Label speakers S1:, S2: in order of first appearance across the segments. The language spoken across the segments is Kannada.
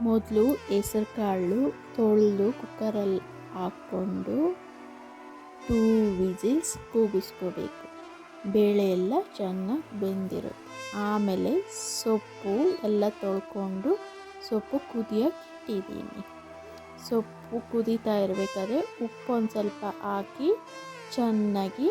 S1: ಮೊದಲು ಹೆಸರು ಕಾಳು ತೊಳೆದು ಕುಕ್ಕರಲ್ಲಿ ಹಾಕ್ಕೊಂಡು 2 ವಿಸಿಲ್ಸ್ ಕೂಗಿಸ್ಕೋಬೇಕು. ಬೇಳೆ ಎಲ್ಲ ಚೆನ್ನಾಗಿ ಬೆಂದಿರುತ್ತೆ. ಆಮೇಲೆ ಸೊಪ್ಪು ಎಲ್ಲ ತೊಳ್ಕೊಂಡು ಸೊಪ್ಪು ಕುದಿಯೋಕೆ ಇಟ್ಟಿದ್ದೀನಿ. ಸೊಪ್ಪು ಕುದೀತಾ ಇರಬೇಕಾದ್ರೆ ಉಪ್ಪು ಒಂದು ಸ್ವಲ್ಪ ಹಾಕಿ ಚೆನ್ನಾಗಿ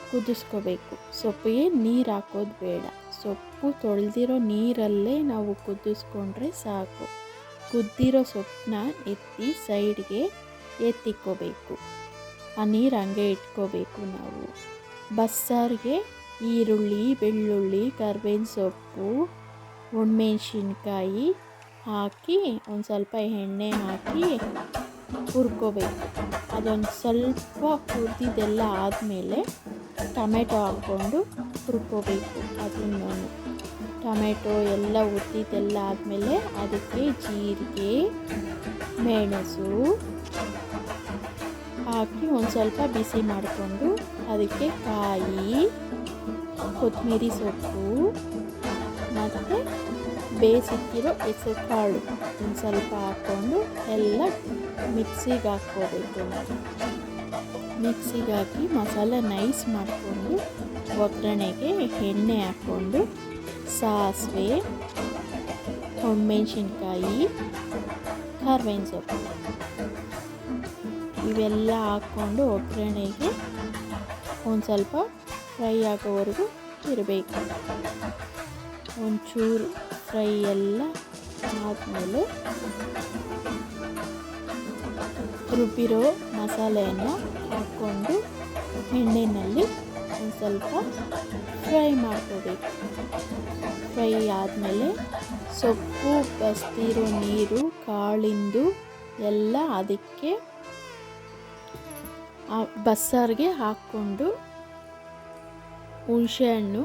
S1: ಕುದಿಸ್ಕೋಬೇಕು. ಸೊಪ್ಪಿಗೆ ನೀರು ಹಾಕೋದು ಬೇಡ. ಸೊಪ್ಪು ತೊಳೆದಿರೋ ನೀರಲ್ಲೇ ನಾವು ಕುದಿಸ್ಕೊಂಡ್ರೆ ಸಾಕು. ಕುದ್ದಿರೋ ಸೊಪ್ಪನ್ನ ಎತ್ತಿ ಸೈಡ್ಗೆ ಎತ್ತಿಕ್ಕೋಬೇಕು. ಆ ನೀರು ಹಂಗೆ ಇಟ್ಕೋಬೇಕು ನಾವು. ಬಸ್ಸಾರಿಗೆ ಈರುಳ್ಳಿ, ಬೆಳ್ಳುಳ್ಳಿ, ಕರ್ಬೇವಿನ ಸೊಪ್ಪು, ಒಣಮೆಣ್ಸಿನ್ಕಾಯಿ ಹಾಕಿ ಒಂದು ಸ್ವಲ್ಪ ಎಣ್ಣೆ ಹಾಕಿ ಹುರ್ಕೋಬೇಕು. ಅದೊಂದು ಸ್ವಲ್ಪ ಹುರಿದಿದ್ದೆಲ್ಲ ಆದಮೇಲೆ ಟೊಮೆಟೊ ಹಾಕ್ಕೊಂಡು ಹುರ್ಕೋಬೇಕು. ಅದನ್ನು ಟೊಮೆಟೊ ಎಲ್ಲ ಹುರಿದಿದ್ದೆಲ್ಲ ಆದಮೇಲೆ ಅದಕ್ಕೆ ಜೀರಿಗೆ, ಮೆಣಸು ಹಾಕಿ ಒಂದು ಸ್ವಲ್ಪ ಬಿಸಿ ಮಾಡಿಕೊಂಡು ಅದಕ್ಕೆ ಕಾಯಿ, ಕೊತ್ತಂಬರಿ ಸೊಪ್ಪು ಮತ್ತು ಬೇಯಿಸಿಟ್ಟಿರೋ ಹೆಸರು ಕಾಳು ಒಂದು ಸ್ವಲ್ಪ ಹಾಕ್ಕೊಂಡು ಎಲ್ಲ ಮಿಕ್ಸಿಗೆ ಹಾಕ್ಕೋಬೇಕು. ಮಿಕ್ಸಿಗೆ ಹಾಕಿ ಮಸಾಲೆ ನೈಸ್ ಮಾಡಿಕೊಂಡು ಒಗ್ಗರಣೆಗೆ ಎಣ್ಣೆ ಹಾಕ್ಕೊಂಡು ಸಾಸಿವೆ, ಒಣಮೆಣ್ಸಿನ್ಕಾಯಿ, ಕರ್ಬೇವಿನ ಸೊಪ್ಪು ಇವೆಲ್ಲ ಹಾಕ್ಕೊಂಡು ಒಗ್ಗರಣೆಗೆ ಒಂದು ಸ್ವಲ್ಪ ಫ್ರೈ ಆಗೋವರೆಗೂ ಇರಬೇಕು. ಒಂಚೂರು ಫ್ರೈ ಎಲ್ಲ ಆದಮೇಲೆ ರುಬ್ಬಿರೋ ಮಸಾಲೆಯನ್ನು ಹಾಕ್ಕೊಂಡು ಎಣ್ಣೆಯಲ್ಲಿ ಒಂದು ಸ್ವಲ್ಪ ಫ್ರೈ ಮಾಡ್ಕೋಬೇಕು. ಫ್ರೈ ಆದಮೇಲೆ ಸೊಪ್ಪು ಬಸ್ತಿರೋ ನೀರು, ಕಾಳಿಂದು ಎಲ್ಲ ಅದಕ್ಕೆ ಬಸ್ಸಾರಿಗೆ ಹಾಕ್ಕೊಂಡು ಹುಣಸೆಹಣ್ಣು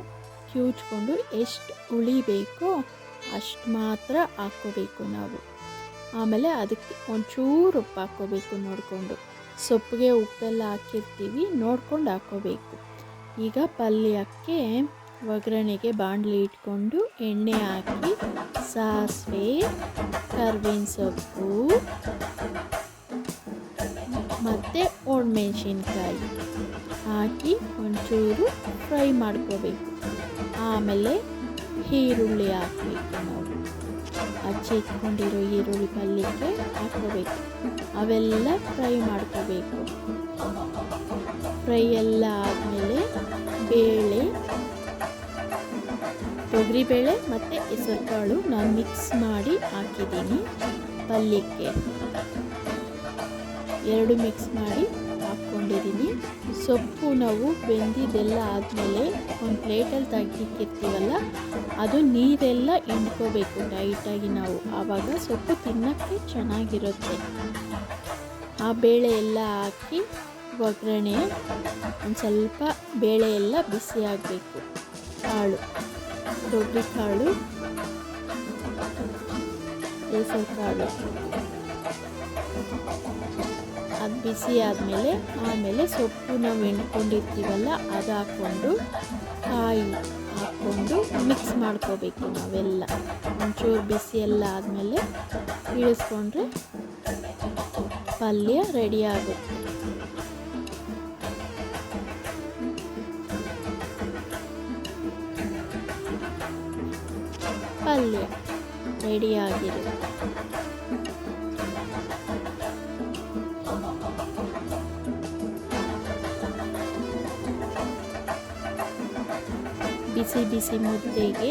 S1: ಕಿವುಚ್ಕೊಂಡು ಎಷ್ಟು ಹುಳಿ ಬೇಕೋ ಅಷ್ಟು ಮಾತ್ರ ಹಾಕ್ಕೋಬೇಕು ನಾವು. ಆಮೇಲೆ ಅದಕ್ಕೆ ಒಂಚೂರು ಉಪ್ಪು ಹಾಕ್ಕೋಬೇಕು ನೋಡಿಕೊಂಡು. ಸೊಪ್ಪಿಗೆ ಉಪ್ಪೆಲ್ಲ ಹಾಕಿರ್ತೀವಿ ನೋಡ್ಕೊಂಡು ಹಾಕ್ಕೋಬೇಕು. ಈಗ ಪಲ್ಯಕ್ಕೆ ಒಗ್ಗರಣೆಗೆ ಬಾಣಲಿ ಇಟ್ಕೊಂಡು ಎಣ್ಣೆ ಹಾಕಿ ಸಾಸಿವೆ, ಕರ್ಬೇವಿನ ಸೊಪ್ಪು ಮತ್ತು ಒಣಮೆಣ್ಸಿನ್ಕಾಯಿ ಹಾಕಿ ಒಂಚೂರು ಫ್ರೈ ಮಾಡ್ಕೋಬೇಕು. ಆಮೇಲೆ ಈರುಳ್ಳಿ ಹಾಕಬೇಕು. ನಾವು ಹಚ್ಚಿಟ್ಕೊಂಡಿರೋ ಈರುಳ್ಳಿ ಪಲ್ಯಕ್ಕೆ ಹಾಕ್ಕೋಬೇಕು. ಅವೆಲ್ಲ ಫ್ರೈ ಮಾಡ್ಕೋಬೇಕು. ಫ್ರೈ ಎಲ್ಲ ಆದಮೇಲೆ ಬೇಳೆ, ತೊಗರಿಬೇಳೆ ಮತ್ತು ಹೆಸರು ಕಾಳು ನಾನು ಮಿಕ್ಸ್ ಮಾಡಿ ಹಾಕಿದ್ದೀನಿ ಪಲ್ಯಕ್ಕೆ. ಎರಡು ಮಿಕ್ಸ್ ಮಾಡಿ ಹಾಕ್ಕೊಂಡಿದ್ದೀನಿ. ಸೊಪ್ಪು ನಾವು ಬೆಂದಿದ್ದೆಲ್ಲ ಆದಮೇಲೆ ಒಂದು ಪ್ಲೇಟಲ್ಲಿ ತೆಗಿಕ್ಕಿರ್ತೀವಲ್ಲ ಅದು ನೀರೆಲ್ಲ ಹಿಂಡ್ಕೋಬೇಕು ಟೈಟಾಗಿ ನಾವು. ಆವಾಗ ಸೊಪ್ಪು ತಿನ್ನೋಕ್ಕೆ ಚೆನ್ನಾಗಿರುತ್ತೆ. ಆ ಬೇಳೆ ಎಲ್ಲ ಹಾಕಿ ಒಗ್ಗರಣೆ ಒಂದು ಸ್ವಲ್ಪ ಬೇಳೆ ಎಲ್ಲ ಬಿಸಿ ಆಗಬೇಕು. ಕಾಳು, ತೊಗರಿ ಕಾಳು, ಹೆಸರು ಕಾಳು ಅದು ಬಿಸಿ ಆದಮೇಲೆ ಆಮೇಲೆ ಸೊಪ್ಪು ನಾವು ಹಿಂಡ್ಕೊಂಡಿರ್ತೀವಲ್ಲ ಅದು ಹಾಕ್ಕೊಂಡು ಕಾಯಿ ಹಾಕ್ಕೊಂಡು ಮಿಕ್ಸ್ ಮಾಡ್ಕೋಬೇಕು ನಾವೆಲ್ಲ. ಒಂಚೂರು ಬಿಸಿ ಎಲ್ಲ ಆದಮೇಲೆ ಇಳಿಸ್ಕೊಂಡ್ರೆ ಪಲ್ಯ ರೆಡಿ ಆಗುತ್ತೆ. ಪಲ್ಯ ರೆಡಿಯಾಗಿರುತ್ತೆ. ಬಿಸಿ ಬಿಸಿ ಮುದ್ದೆಗೆ